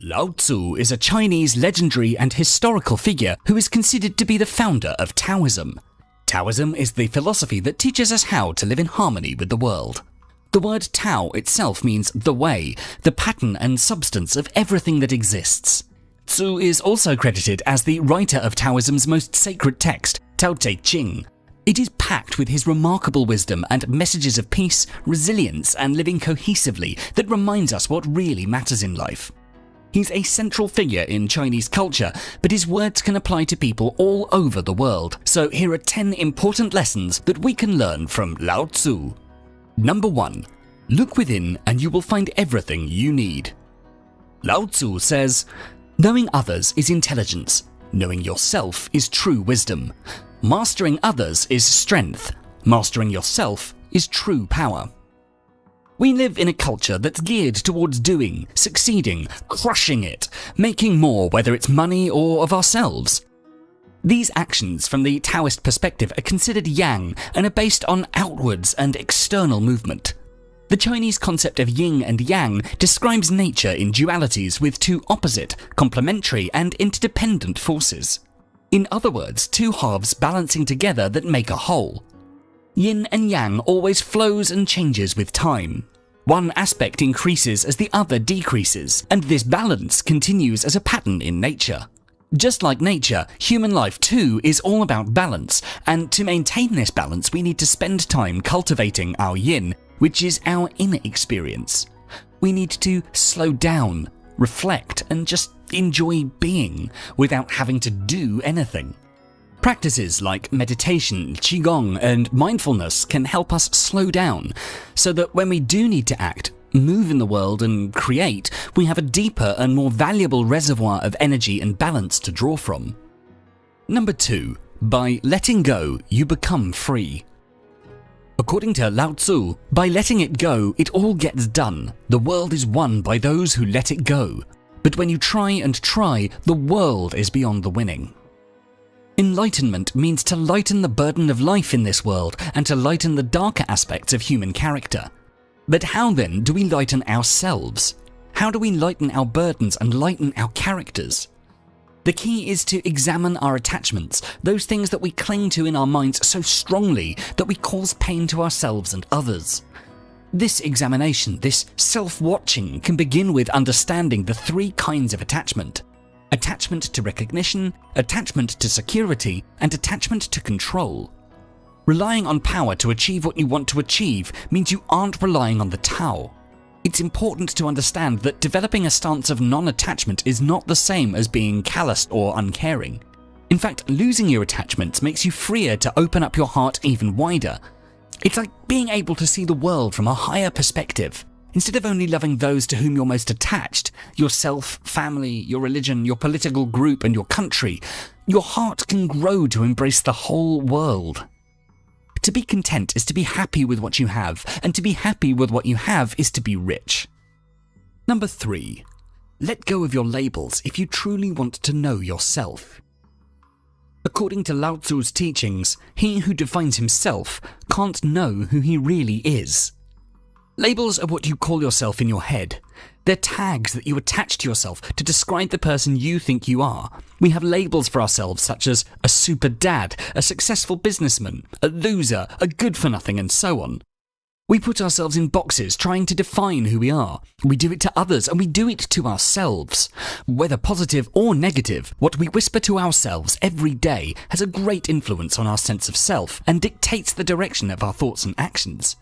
Lao Tzu is a Chinese legendary and historical figure who is considered to be the founder of Taoism. Taoism is the philosophy that teaches us how to live in harmony with the world. The word Tao itself means the way, the pattern and substance of everything that exists. Tzu is also credited as the writer of Taoism's most sacred text, Tao Te Ching. It is packed with his remarkable wisdom and messages of peace, resilience and living cohesively that reminds us what really matters in life. He's a central figure in Chinese culture, but his words can apply to people all over the world. So here are 10 important lessons that we can learn from Lao Tzu. Number 1. Look within and you will find everything you need. Lao Tzu says, knowing others is intelligence. Knowing yourself is true wisdom. Mastering others is strength. Mastering yourself is true power. We live in a culture that's geared towards doing, succeeding, crushing it, making more, whether it's money or of ourselves. These actions from the Taoist perspective are considered yang and are based on outwards and external movement. The Chinese concept of yin and yang describes nature in dualities with two opposite, complementary and interdependent forces. In other words, two halves balancing together that make a whole. Yin and yang always flows and changes with time. One aspect increases as the other decreases, and this balance continues as a pattern in nature. Just like nature, human life too is all about balance, and to maintain this balance we need to spend time cultivating our yin, which is our inner experience. We need to slow down, reflect, and just enjoy being without having to do anything. Practices like meditation, qigong, and mindfulness can help us slow down, so that when we do need to act, move in the world and create, we have a deeper and more valuable reservoir of energy and balance to draw from. Number 2. By letting go, you become free. According to Lao Tzu, by letting it go, it all gets done. The world is won by those who let it go. But when you try and try, the world is beyond the winning. Enlightenment means to lighten the burden of life in this world and to lighten the darker aspects of human character. But how then do we lighten ourselves? How do we lighten our burdens and lighten our characters? The key is to examine our attachments, those things that we cling to in our minds so strongly that we cause pain to ourselves and others. This examination, this self-watching, can begin with understanding the 3 kinds of attachment. Attachment to recognition, attachment to security, and attachment to control. Relying on power to achieve what you want to achieve means you aren't relying on the Tao. It's important to understand that developing a stance of non-attachment is not the same as being calloused or uncaring. In fact, losing your attachments makes you freer to open up your heart even wider. It's like being able to see the world from a higher perspective. Instead of only loving those to whom you're most attached, yourself, family, your religion, your political group, and your country, your heart can grow to embrace the whole world. To be content is to be happy with what you have, and to be happy with what you have is to be rich. Number 3. Let go of your labels if you truly want to know yourself. According to Lao Tzu's teachings, he who defines himself can't know who he really is. Labels are what you call yourself in your head. They're tags that you attach to yourself to describe the person you think you are. We have labels for ourselves such as a super dad, a successful businessman, a loser, a good-for-nothing, and so on. We put ourselves in boxes trying to define who we are. We do it to others and we do it to ourselves. Whether positive or negative, what we whisper to ourselves every day has a great influence on our sense of self and dictates the direction of our thoughts and actions.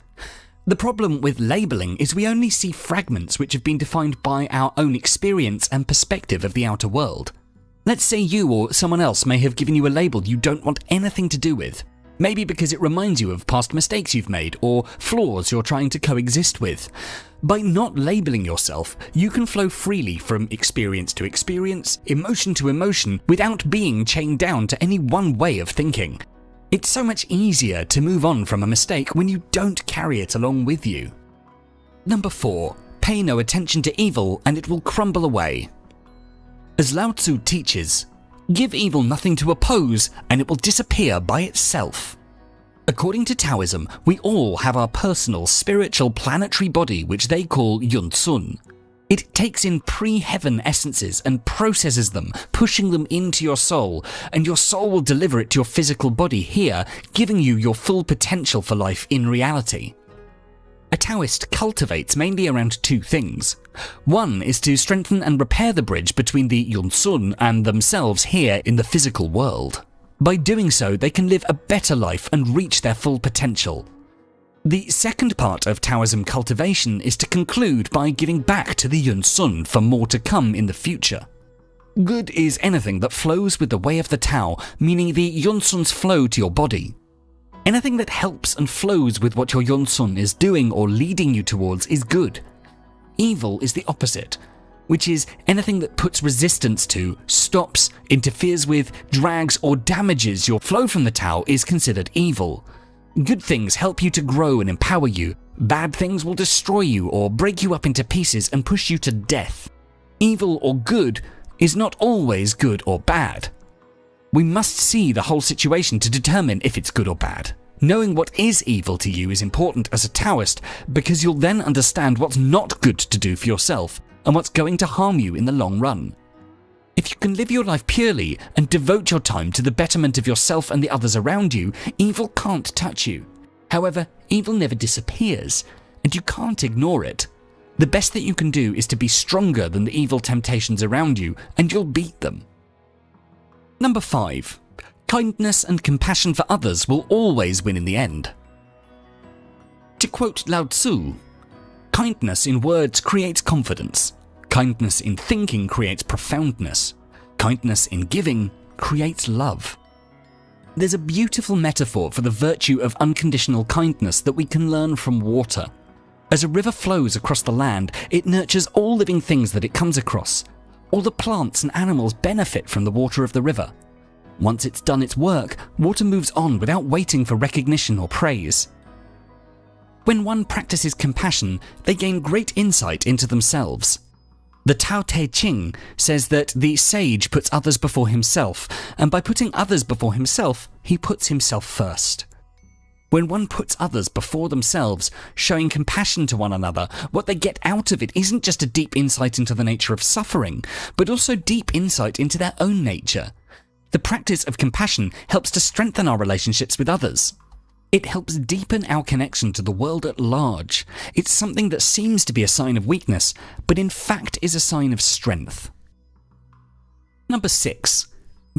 The problem with labeling is we only see fragments which have been defined by our own experience and perspective of the outer world. Let's say you or someone else may have given you a label you don't want anything to do with. Maybe because it reminds you of past mistakes you've made or flaws you're trying to coexist with. By not labeling yourself, you can flow freely from experience to experience, emotion to emotion, without being chained down to any one way of thinking. It's so much easier to move on from a mistake when you don't carry it along with you. Number 4. Pay no attention to evil and it will crumble away. As Lao Tzu teaches, give evil nothing to oppose and it will disappear by itself. According to Taoism, we all have our personal spiritual planetary body which they call Yun Sun. It takes in pre-heaven essences and processes them, pushing them into your soul, and your soul will deliver it to your physical body here, giving you your full potential for life in reality. A Taoist cultivates mainly around two things. One is to strengthen and repair the bridge between the Yun Sun and themselves here in the physical world. By doing so, they can live a better life and reach their full potential. The second part of Taoism cultivation is to conclude by giving back to the Yun Sun for more to come in the future. Good is anything that flows with the way of the Tao, meaning the Yun Sun's flow to your body. Anything that helps and flows with what your Yun Sun is doing or leading you towards is good. Evil is the opposite, which is anything that puts resistance to, stops, interferes with, drags or damages your flow from the Tao is considered evil. Good things help you to grow and empower you. Bad things will destroy you or break you up into pieces and push you to death. Evil or good is not always good or bad. We must see the whole situation to determine if it's good or bad. Knowing what is evil to you is important as a Taoist because you'll then understand what's not good to do for yourself and what's going to harm you in the long run. If you can live your life purely and devote your time to the betterment of yourself and the others around you, evil can't touch you. However, evil never disappears, and you can't ignore it. The best that you can do is to be stronger than the evil temptations around you, and you'll beat them. Number 5. Kindness and compassion for others will always win in the end. To quote Lao Tzu, kindness in words creates confidence. Kindness in thinking creates profoundness. Kindness in giving creates love. There's a beautiful metaphor for the virtue of unconditional kindness that we can learn from water. As a river flows across the land, it nurtures all living things that it comes across. All the plants and animals benefit from the water of the river. Once it's done its work, water moves on without waiting for recognition or praise. When one practices compassion, they gain great insight into themselves. The Tao Te Ching says that the sage puts others before himself, and by putting others before himself, he puts himself first. When one puts others before themselves, showing compassion to one another, what they get out of it isn't just a deep insight into the nature of suffering, but also deep insight into their own nature. The practice of compassion helps to strengthen our relationships with others. It helps deepen our connection to the world at large. It's something that seems to be a sign of weakness, but in fact is a sign of strength. Number 6.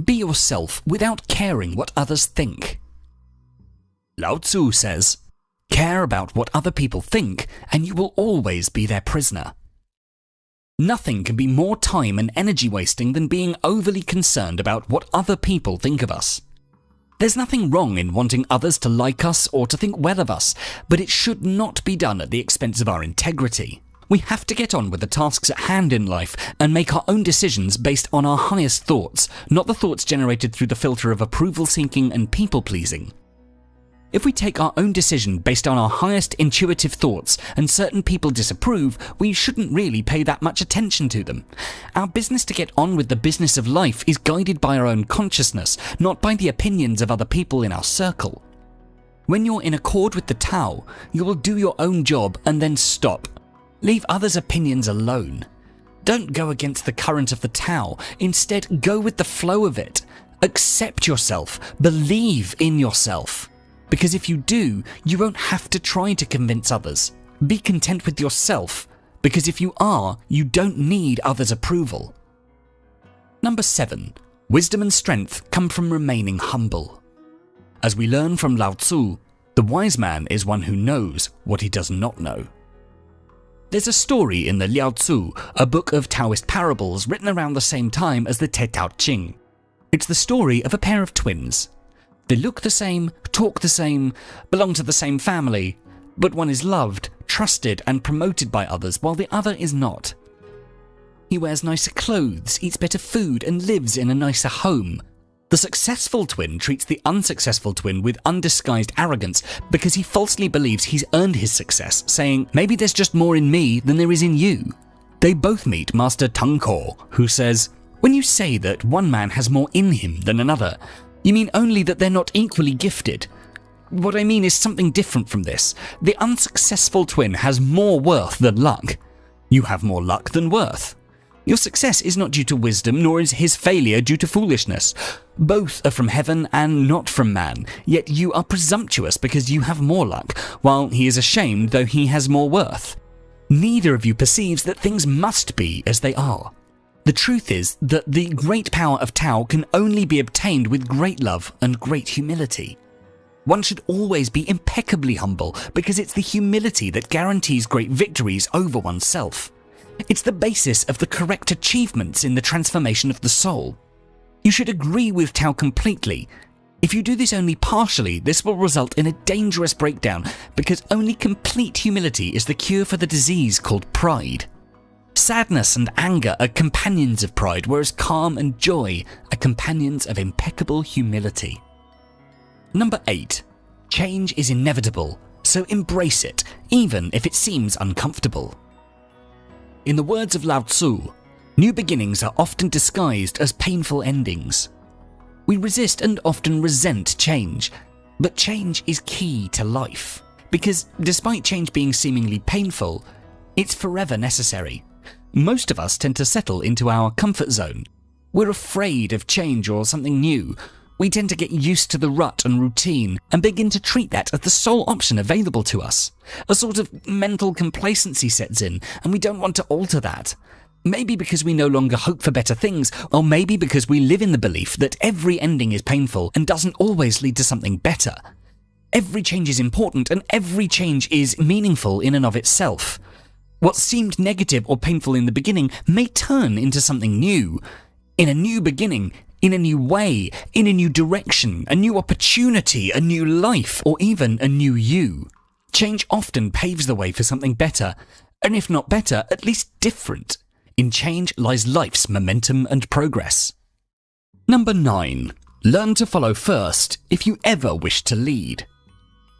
Be yourself without caring what others think. Lao Tzu says, care about what other people think, and you will always be their prisoner. Nothing can be more time and energy wasting than being overly concerned about what other people think of us. There's nothing wrong in wanting others to like us or to think well of us, but it should not be done at the expense of our integrity. We have to get on with the tasks at hand in life and make our own decisions based on our highest thoughts, not the thoughts generated through the filter of approval-seeking and people-pleasing. If we take our own decision based on our highest intuitive thoughts and certain people disapprove, we shouldn't really pay that much attention to them. Our business to get on with the business of life is guided by our own consciousness, not by the opinions of other people in our circle. When you're in accord with the Tao, you will do your own job and then stop. Leave others' opinions alone. Don't go against the current of the Tao. Instead, go with the flow of it. Accept yourself. Believe in yourself. Because if you do, you won't have to try to convince others. Be content with yourself, because if you are, you don't need others' approval. Number 7. Wisdom and strength come from remaining humble. As we learn from Lao Tzu, the wise man is one who knows what he does not know. There's a story in the Lao Tzu, a book of Taoist parables written around the same time as the Tao Te Ching. It's the story of a pair of twins. They look the same, talk the same, belong to the same family, but one is loved, trusted and promoted by others while the other is not. He wears nicer clothes, eats better food and lives in a nicer home. The successful twin treats the unsuccessful twin with undisguised arrogance because he falsely believes he's earned his success, saying, maybe there's just more in me than there is in you. They both meet Master Tang Ko, who says, when you say that one man has more in him than another, you mean only that they're not equally gifted. What I mean is something different from this. The unsuccessful twin has more worth than luck. You have more luck than worth. Your success is not due to wisdom, nor is his failure due to foolishness. Both are from heaven and not from man, yet you are presumptuous because you have more luck, while he is ashamed though he has more worth. Neither of you perceives that things must be as they are. The truth is that the great power of Tao can only be obtained with great love and great humility. One should always be impeccably humble because it's the humility that guarantees great victories over oneself. It's the basis of the correct achievements in the transformation of the soul. You should agree with Tao completely. If you do this only partially, this will result in a dangerous breakdown because only complete humility is the cure for the disease called pride. Sadness and anger are companions of pride, whereas calm and joy are companions of impeccable humility. Number 8. Change is inevitable, so embrace it, even if it seems uncomfortable. In the words of Lao Tzu, new beginnings are often disguised as painful endings. We resist and often resent change, but change is key to life, because despite change being seemingly painful, it's forever necessary. Most of us tend to settle into our comfort zone. We're afraid of change or something new. We tend to get used to the rut and routine and begin to treat that as the sole option available to us. A sort of mental complacency sets in, and we don't want to alter that. Maybe because we no longer hope for better things, or maybe because we live in the belief that every ending is painful and doesn't always lead to something better. Every change is important, and every change is meaningful in and of itself. What seemed negative or painful in the beginning may turn into something new. In a new beginning, in a new way, in a new direction, a new opportunity, a new life, or even a new you. Change often paves the way for something better, and if not better, at least different. In change lies life's momentum and progress. Number 9. Learn to follow first if you ever wish to lead.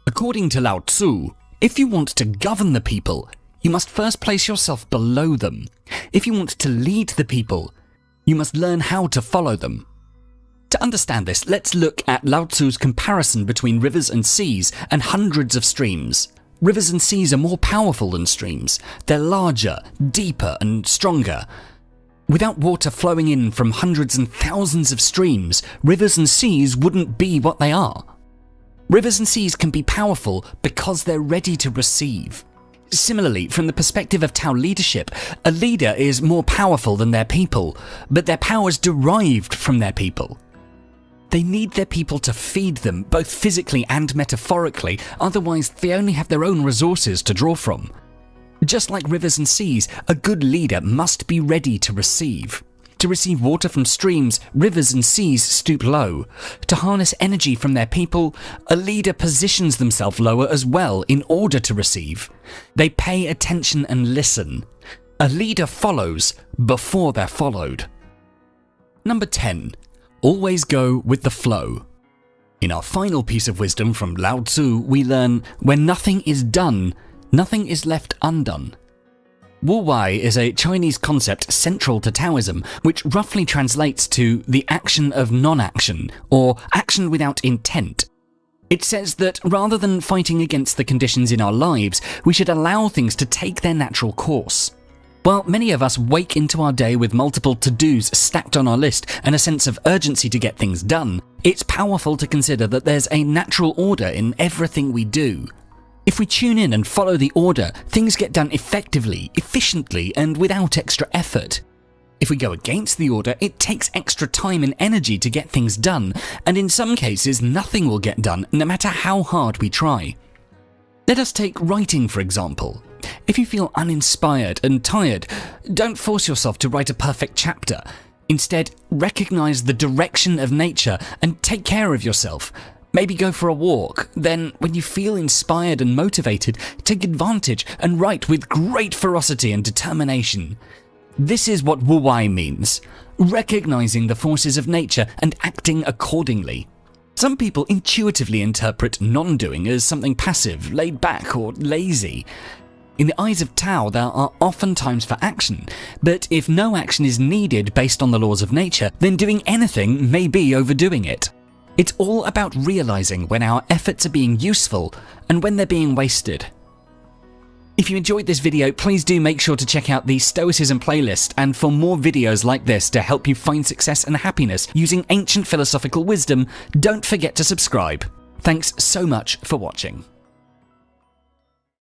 According to Lao Tzu, if you want to govern the people, you must first place yourself below them. If you want to lead the people, you must learn how to follow them. To understand this, let's look at Lao Tzu's comparison between rivers and seas and hundreds of streams. Rivers and seas are more powerful than streams. They're larger, deeper, and stronger. Without water flowing in from hundreds and thousands of streams, rivers and seas wouldn't be what they are. Rivers and seas can be powerful because they're ready to receive. Similarly, from the perspective of Tao leadership, a leader is more powerful than their people, but their power is derived from their people. They need their people to feed them, both physically and metaphorically, otherwise they only have their own resources to draw from. Just like rivers and seas, a good leader must be ready to receive. To receive water from streams, rivers and seas stoop low. To harness energy from their people, a leader positions themselves lower as well in order to receive. They pay attention and listen. A leader follows before they're followed. Number 10. Always go with the flow. In our final piece of wisdom from Lao Tzu, we learn, when nothing is done, nothing is left undone. Wu Wei is a Chinese concept central to Taoism, which roughly translates to the action of non-action, or action without intent. It says that rather than fighting against the conditions in our lives, we should allow things to take their natural course. While many of us wake into our day with multiple to-dos stacked on our list and a sense of urgency to get things done, it's powerful to consider that there's a natural order in everything we do. If we tune in and follow the order, things get done effectively, efficiently, and without extra effort. If we go against the order, it takes extra time and energy to get things done, and in some cases nothing will get done no matter how hard we try. Let us take writing for example. If you feel uninspired and tired, don't force yourself to write a perfect chapter. Instead, recognize the direction of nature and take care of yourself. Maybe go for a walk. Then, when you feel inspired and motivated, take advantage and write with great ferocity and determination. This is what Wu Wei means, recognizing the forces of nature and acting accordingly. Some people intuitively interpret non-doing as something passive, laid back, or lazy. In the eyes of Tao, there are often times for action, but if no action is needed based on the laws of nature, then doing anything may be overdoing it. It's all about realizing when our efforts are being useful and when they're being wasted. If you enjoyed this video, please do make sure to check out the Stoicism playlist, and for more videos like this to help you find success and happiness using ancient philosophical wisdom, don't forget to subscribe. Thanks so much for watching.